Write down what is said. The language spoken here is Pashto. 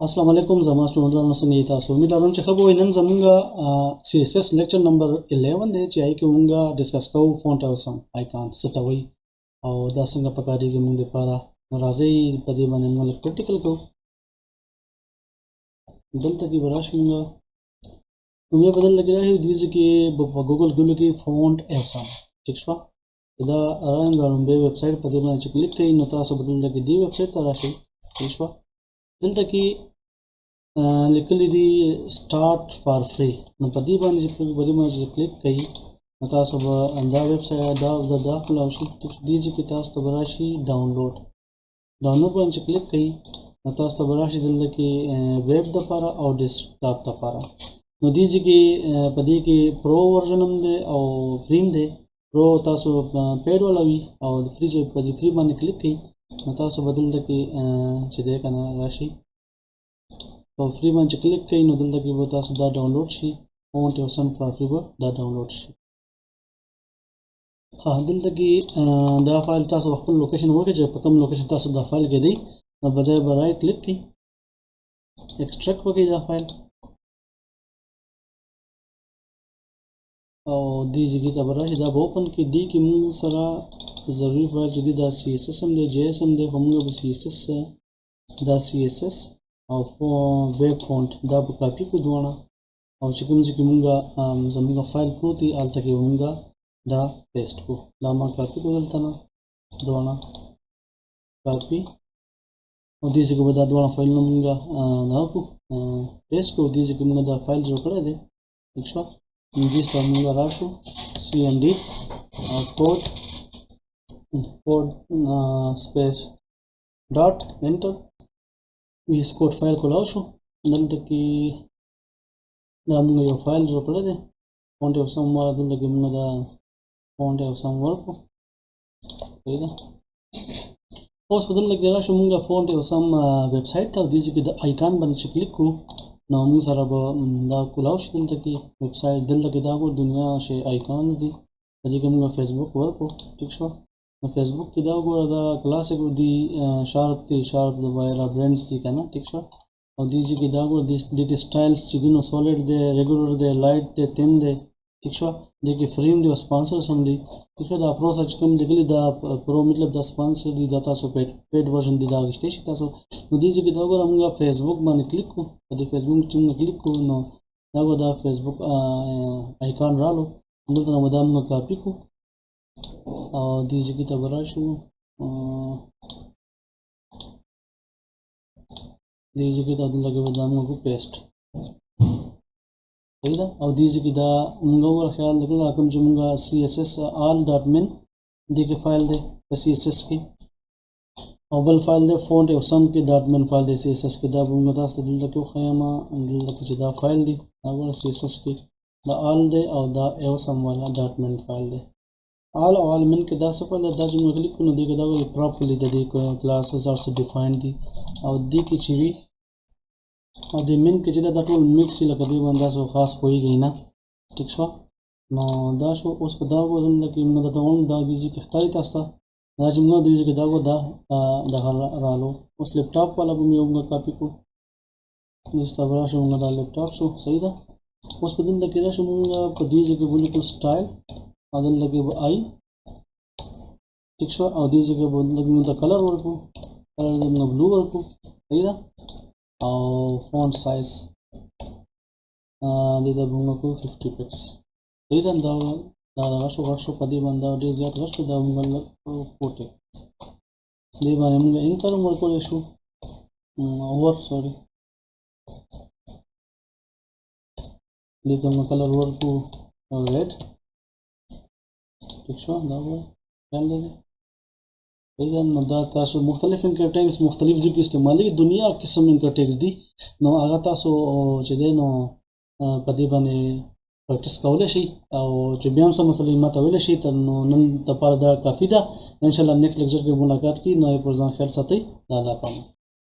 अस्सलाम वालेकुम जमा स्टूडेंट संगीत तासो उम्मीद लरम چې خبو نن زمونږه CSS लेक्चर नंबर 11 دی چې آی کې مونږه ډیسکس کوو فونټ اوسم آیکون ستوي او دا څنګه پکاريږي مونږ لپاره راځي په دې باندې موږ پریکټیکل کوو دلته کې براشمږه موږ بدل لګی راځي د دې کې په ګوګل کې فونټ اوسم ٹھیک شو دا رنګ غوړم ویب سټ په دې باندې چې کلیک کړئ نو تاسو بدل لګی دی ویب سټ ته راشي ٹھیک شو دلته کې لیکلی دی سٹارټ فار فری نو په دې باندې چې کلیک کړئ نو تاسو به دا ویب سټ دا داخله شي دې کې تاسو ته راشي ډاونلوډ باندې کلیک کړئ نو تاسو ته راشي دلته کې ویب د لپاره او ډیسکټاپ لپاره نو دې کې په دې کې پرو ورژن هم دی او فری هم دی پرو تاسو پیډ ولا وي او فری چې په دې فری باندې کلیک کړئ نو تاسو بدل دکې چې دې کنه راشي او فری باندې کلیک کړئ نو دلته کې به تاسو دا ډاونلوډ شي فونټ اوسم فار فری به دا ډاونلوډ شي دلته کې دا فایل تاسو خپل لوکیشن ورکړئ چې په کوم لوکیشن تاسو دا فایل کې دی نو بده به رائټ کلیک کړئ ایکستراکټ وکړئ دا فایل او دې ځای ته به راشي دا به اوپن کړئ دې کې موږ سره ضروري فایل چې دی دا CSS هم دی JS هم دی خو موږ به CSS دا CSS او ویب فونټ دا به کاپي کو دواړه او چې کوم ځای کې موږ زموږ فایل پروت دی هلته کې موږ دا پیسټ کو دا ما کاپي کو دلته نه دواړه کاپي او دې ځای کې به دا دواړه فایلونه موږ دا کو پیسټ کو دې ځای کې موږ دا فایل جوړ کړی دی ٹھیک شو دې سره موږ راشو CMD او کوډ space dot enter ویس کوډ فایل کولاو شو دلته کې دا موږ یو فایل جوړ کړی دی فونټ اوسم والا دلته کې موږ دا فونټ اوسم ورکو صحیح ده اوس په دلته کې راشو موږ فونټ اوسم ویب سټ ته دې کې د آیکان باندې کلیک کوو نو موږ سره به دا کولاو شي دلته کې ویب سټ دلته کې دا ګور دنیا شي آیکان دي دې کې موږ فیسبوک ورکو ٹھیک شو نو فیسبوک کې دا وګوره دا کلاسیک دی شارپ د وایرا برانډز دي کنه ٹھیک شو او دې کې دا وګوره د سټایلز چې دینو سولید دی ریګولر دی لایټ دی تین دی ٹھیک شو دې کې فریم دی او سپانسرز هم دی ٹھیک شو دا پرو سچ کوم دی دا پرو مطلب دا سپانسر دی دا تاسو پیډ ورژن دی دا غشته شي تاسو نو دې کې دا وګوره موږ فیسبوک باندې کلیک کوو په دې فیسبوک چې موږ کلیک کوو نو دا فیسبوک آیکان رالو دلته نو دا موږ کاپی کوو او دې ځای ته براشو دې ځای ته دلته کې دا موږ پیسټ صحیح ده او دې ځای دا موږ ور خیال لګل کوم چې موږ css all.min دې کې فایل دی په css کې او بل فایل دی فونټ اوسم کې .min فایل دی css کې دا موږ تاسو دلته کې خیمه دلته چې دا فایل دی دا ور css کې دا all دی او دا اوسم والا .min فایل دی all من کې دا څه فایل دا چې موږ کلیک کوو دغه دا پراپرلی د دې کلاسز ار ډیفاینډ دي او دې کې چې وی او د من کې چې دا ټول میکس لکه دی باندې تاسو خاص پويږئ نه ٹھیک شو نو دا شو اوس په دا ولنه کې موږ دا ون دا دې کې ښکاري تاسو دا چې موږ دې کې دا رالو اوس لپټاپ والا به موږ کاپی کو نستابرا شو موږ دا لپټاپ شو صحیح ده اوس په دې کې راشو موږ په دې کې بالکل سټایل اذن لګي به آی ٹھیک شو او دې ځای کې به لګي دا کلر ورکو کلر دې موږ بلو ورکو صحیح ده او فونټ سایز دې دا موږ کو 50 پکس صحیح ده دا ورشو په دې باندې ډېر زیات ورشو دا موږ کوټه دې باندې موږ انټر ورکو شو اور سوري دې ته موږ کلر ورکو ریډ ٹھیک شو دا و خیال لري نو دا تاسو مختلف انکر ټیګز مختلف ځکه استعمالي دنیا قسم انکر ټیګز دي نو هغه تاسو چې دی نو په دې باندې پریکټیس کولای شئ او چې بیا هم څه مسلې ماته ویلی شئ تر نو نن لپاره دا کافي ده ان شاء الله نیکسټ لیکچر کې ملاقات کی نو پر ځان خیال ساتئ دا الله پامان